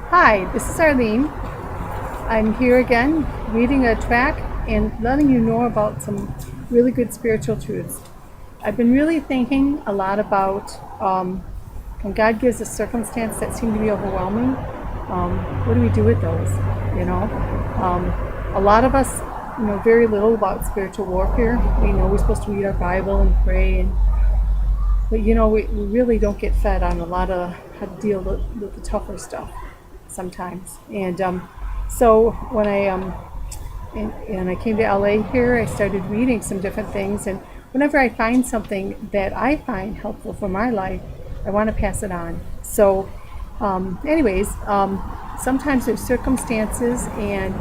Hi, this is Arlene. I'm here again reading a track and letting you know about some really good spiritual truths. I've been really thinking a lot about when God gives us circumstance that seem to be overwhelming. What do we do with those? You know, um, a lot of us know very little about spiritual warfare. We know we're supposed to read our Bible and pray, but we really don't get fed on a lot of how to deal with the tougher stuff sometimes. So when I came to LA here, I started reading some different things, and whenever I find something that I find helpful for my life, I want to pass it on. So, sometimes there's circumstances, and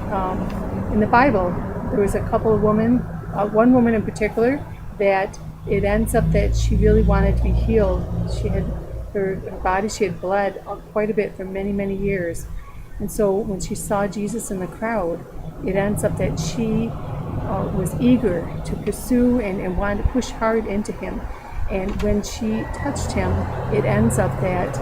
in the Bible, there was a couple of women, one woman in particular, that it ends up that she really wanted to be healed. She had her body, she had bled quite a bit for many, many years. And so when she saw Jesus in the crowd, it ends up that she was eager to pursue and wanted to push hard into him. And when she touched him, it ends up that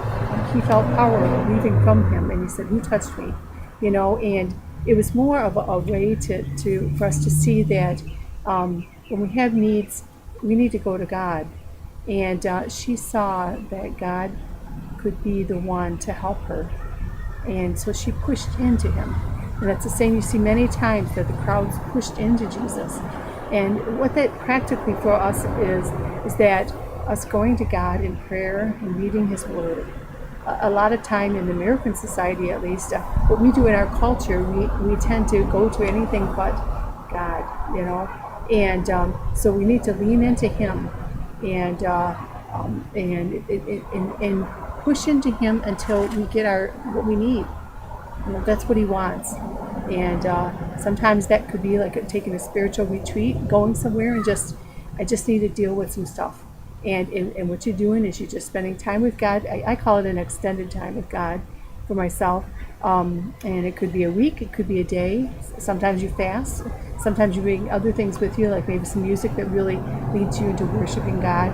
he felt power leaving from him, and he said, "Who touched me?" And it was more of a way for us to see that when we have needs, we need to go to God. And she saw that God could be the one to help her. And so she pushed into him. And that's the same you see many times, that the crowds pushed into Jesus. And what that practically for us is that us going to God in prayer and reading his word. A lot of time in the American society, at least, what we do in our culture, we tend to go to anything but God. And so we need to lean into him and and push into him until we get what we need. That's what he wants. And sometimes that could be like taking a spiritual retreat, going somewhere, and I just need to deal with some stuff. And what you're doing is you're just spending time with God. I call it an extended time with God for myself. And it could be a week, it could be a day. Sometimes you fast. Sometimes you bring other things with you, like maybe some music that really leads you into worshiping God.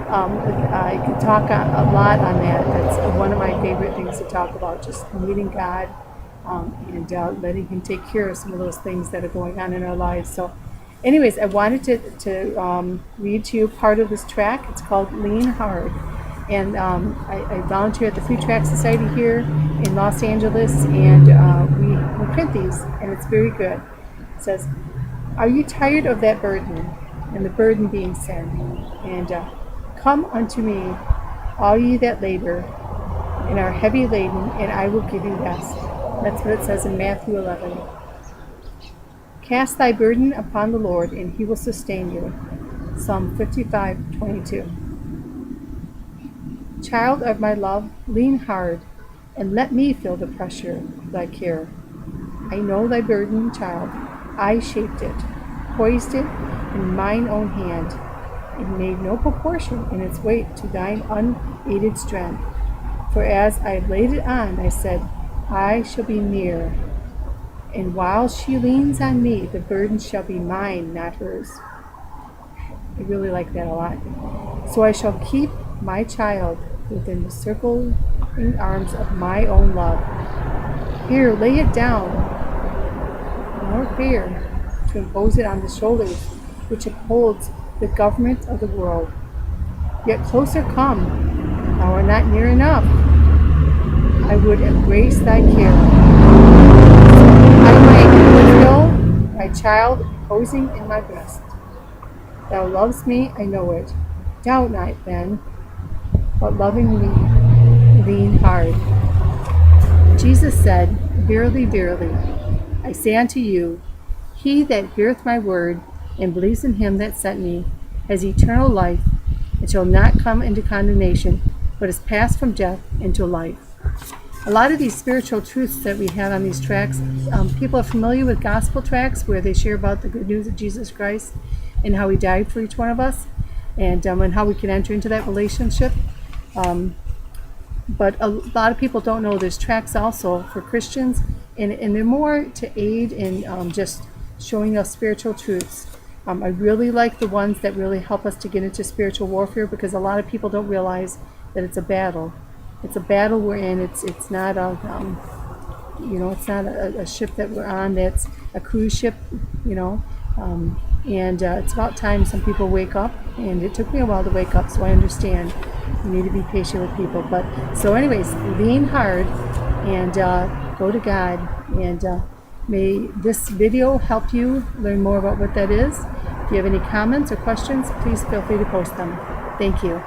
I could talk a lot on that. That's one of my favorite things to talk about, just meeting God and letting him take care of some of those things that are going on in our lives. So anyways, I wanted to read to you part of this track. It's called Lean Hard. And I volunteer at the Tract Society here in Los Angeles, and we print these, and it's very good. It says, "Are you tired of that burden?" And the burden being sin. And "Come unto me, all ye that labor and are heavy laden, and I will give you rest." That's what it says in Matthew 11. "Cast thy burden upon the Lord, and he will sustain you." Psalm 55:22. "Child of my love, lean hard, and let me feel the pressure of thy care. I know thy burden, child. I shaped it, poised it in mine own hand, and made no proportion in its weight to thine unaided strength. For as I laid it on, I said, I shall be near. And while she leans on me, the burden shall be mine, not hers." I really like that a lot. "So I shall keep my child within the circling arms of my own love. Here, lay it down, nor fear to impose it on the shoulders which upholds the government of the world. Yet closer come, thou art not near enough. I would embrace thy care. I might fulfill my child reposing in my breast. Thou lovest me, I know it. Doubt not then, but loving me, lean hard." Jesus said, "Verily, verily, I say unto you, he that heareth my word, and believes in him that sent me, has eternal life, and shall not come into condemnation, but is passed from death into life." A lot of these spiritual truths that we have on these tracks, people are familiar with gospel tracks where they share about the good news of Jesus Christ and how he died for each one of us, and how we can enter into that relationship. But a lot of people don't know there's tracks also for Christians, and they're more to aid in just showing us spiritual truths. I really like the ones that really help us to get into spiritual warfare, because a lot of people don't realize that it's a battle. it's a battle we're in. It's not a it's not a ship that we're on that's a cruise ship, you know. And it's about time some people wake up. And it took me a while to wake up, so I understand. You need to be patient with people. But so, anyways, lean hard and go to God. And may this video help you learn more about what that is. If you have any comments or questions, please feel free to post them. Thank you.